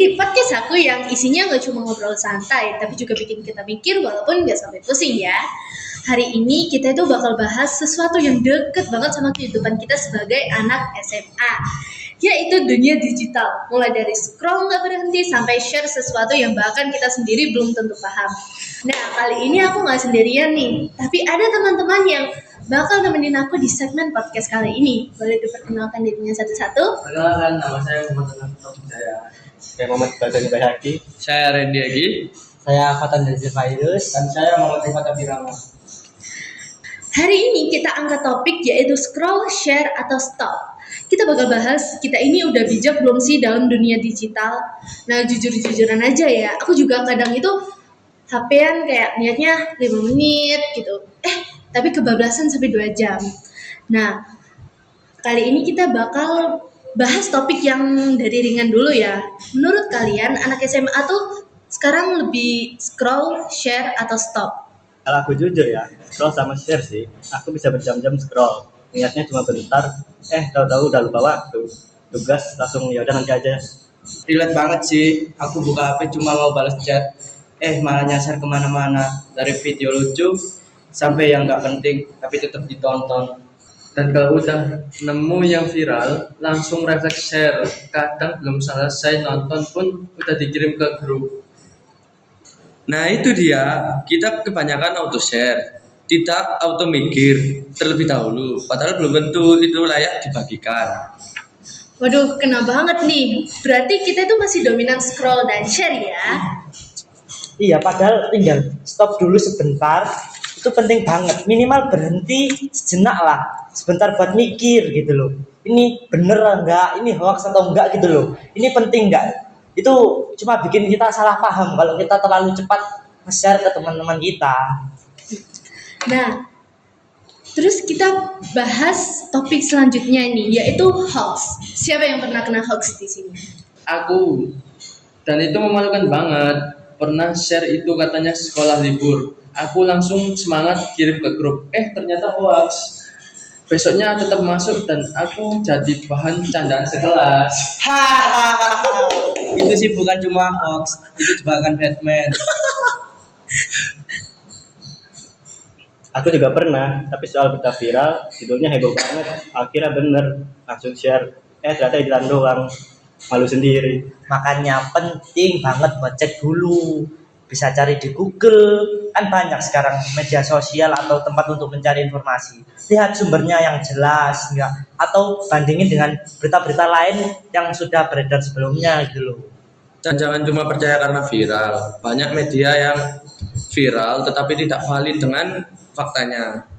di podcast aku yang isinya nggak cuma ngobrol santai, tapi juga bikin kita mikir walaupun nggak sampai pusing ya. Hari ini kita itu bakal bahas sesuatu yang deket banget sama kehidupan kita sebagai anak SMA, yaitu dunia digital. Mulai dari scroll nggak berhenti sampai share sesuatu yang bahkan kita sendiri belum tentu paham. Nah, kali ini aku nggak sendirian nih, tapi ada teman-teman yang bakal nemenin aku di segmen podcast kali ini. Boleh diperkenalkan dirinya satu-satu? Perkenalkan, nama saya Muhammad Taufik Jaya. Saya Muhammad Badani Bayhaqi. Saya Randy Agi. Saya Fatan dari Virus. Dan saya Muhammad Rifat Abirama. Hari ini kita angkat topik yaitu scroll, share, atau stop. Kita bakal bahas, kita ini udah bijak belum sih dalam dunia digital? Nah, jujur-jujuran aja ya, aku juga kadang itu HP-an kayak niatnya 5 menit gitu. Tapi kebablasan sampai 2 jam. Nah, kali ini kita bakal bahas topik yang dari ringan dulu ya. Menurut kalian, anak SMA tuh sekarang lebih scroll, share, atau stop? Kalau aku jujur ya, scroll sama share sih. Aku bisa berjam-jam scroll. Niatnya cuma bentar, tahu-tahu udah lupa waktu. Tugas langsung ya udah nanti aja. Relate banget sih. Aku buka HP cuma mau balas chat. Malah nyasar kemana-mana. Dari video lucu sampai yang nggak penting tapi tetap ditonton. Dan kalau udah nemu yang viral, langsung refleks share. Kadang belum selesai nonton pun udah dikirim ke grup. Nah itu dia, kita kebanyakan auto share, tidak auto mikir terlebih dahulu. Padahal belum tentu itu layak dibagikan. Waduh, kena banget nih. Berarti kita itu masih dominan scroll dan share ya. Iya, padahal tinggal stop dulu sebentar. Itu penting banget. Minimal berhenti sejenak lah. Sebentar buat mikir gitu loh. Ini bener enggak? Ini hoax atau enggak gitu loh. Ini penting enggak? Itu cuma bikin kita salah paham kalau kita terlalu cepat nge-share ke teman-teman kita. Nah, terus kita bahas topik selanjutnya ini, yaitu hoax. Siapa yang pernah kena hoax di sini? Aku, dan itu memalukan banget. Pernah share itu katanya sekolah libur. Aku langsung semangat kirim ke grup. Ternyata hoax. Besoknya tetap masuk dan aku jadi bahan candaan sekelas. Itu sih bukan cuma hoax, itu jebakan Batman. Aku juga pernah, tapi soal berita viral, judulnya heboh banget. Akhirnya bener, langsung share. Ternyata editan doang. Malu sendiri. Makanya penting banget buat cek dulu. Bisa cari di Google, kan banyak sekarang media sosial atau tempat untuk mencari informasi. Lihat sumbernya yang jelas, enggak, atau bandingin dengan berita-berita lain yang sudah beredar sebelumnya gitu loh. Dan jangan cuma percaya karena viral. Banyak media yang viral tetapi tidak valid dengan faktanya.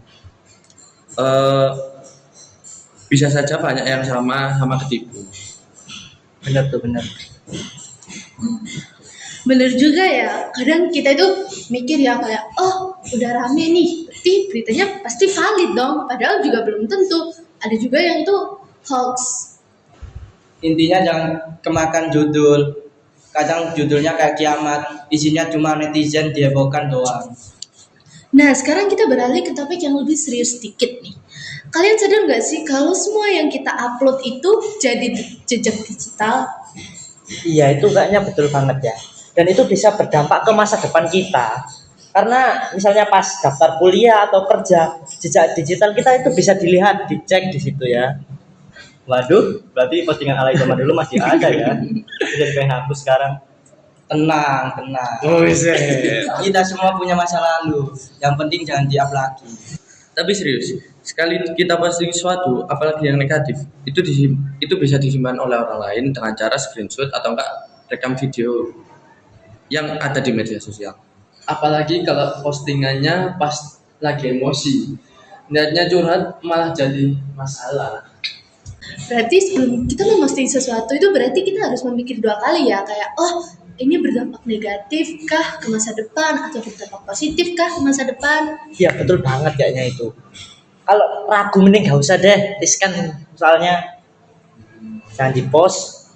Bisa saja banyak yang sama ketipu. Bener tuh, bener. Bener juga ya, kadang kita itu mikir ya kayak, oh udah rame nih, berarti beritanya pasti valid dong. Padahal juga belum tentu, ada juga yang itu hoax. Intinya jangan kemakan judul. Kadang judulnya kayak kiamat, isinya cuma netizen dihebohkan doang. Nah, sekarang kita beralih ke topik yang lebih serius sedikit nih. Kalian sadar nggak sih kalau semua yang kita upload itu jadi jejak digital? Iya, itu kayaknya betul banget ya. Dan itu bisa berdampak ke masa depan kita. Karena misalnya pas daftar kuliah atau kerja, jejak digital kita itu bisa dilihat, dicek di situ ya. Waduh, berarti postingan alay zaman dulu masih ada ya. Udah dihapus sekarang. Tenang. Oh iya. Kita semua punya masa lalu. Yang penting jangan di-up lagi. Tapi serius, sekali kita posting sesuatu, apalagi yang negatif, itu bisa disimpan oleh orang lain dengan cara screenshot atau enggak rekam video yang ada di media sosial. Apalagi kalau postingannya pas lagi emosi, niatnya curhat malah jadi masalah. Berarti sebelum kita memposting sesuatu itu berarti kita harus memikir 2 kali ya, kayak oh ini berdampak negatif kah ke masa depan atau berdampak positif kah ke masa depan. Iya, betul banget kayaknya itu. Kalau ragu mending gak usah deh, riskan soalnya. Jangan di-post.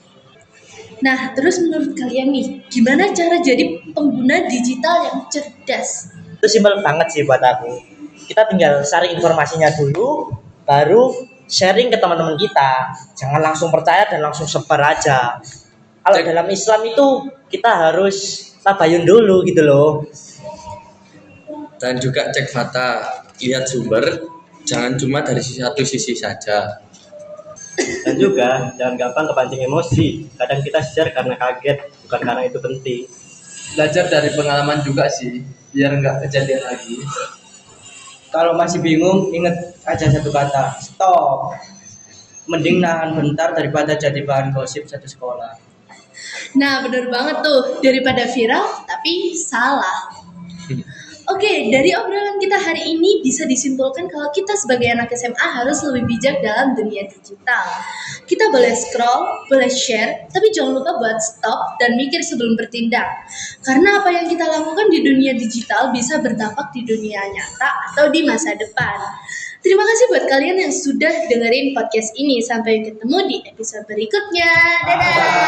Nah, terus menurut kalian nih, gimana cara jadi pengguna digital yang cerdas? Itu simpel banget sih buat aku. Kita tinggal saring informasinya dulu, baru sharing ke teman-teman kita. Jangan langsung percaya dan langsung sebar aja. Kalau Cek. dalam Islam itu kita harus tabayun dulu gitu loh. Dan juga cek fakta, lihat sumber, jangan cuma dari satu sisi saja. Dan juga jangan gampang kepancing emosi. Kadang kita share karena kaget, bukan karena itu penting. Belajar dari pengalaman juga sih, biar nggak kejadian lagi. Kalau masih bingung, ingat aja satu kata, stop. Mending nahan bentar daripada jadi bahan gosip satu sekolah. Nah, bener banget tuh. Daripada viral, tapi salah. Oke, dari obrolan kita hari ini bisa disimpulkan kalau kita sebagai anak SMA harus lebih bijak dalam dunia digital. Kita boleh scroll, boleh share, tapi jangan lupa buat stop dan mikir sebelum bertindak. Karena apa yang kita lakukan di dunia digital bisa berdampak di dunia nyata atau di masa depan. Terima kasih buat kalian yang sudah dengerin podcast ini. Sampai ketemu di episode berikutnya. Dadah!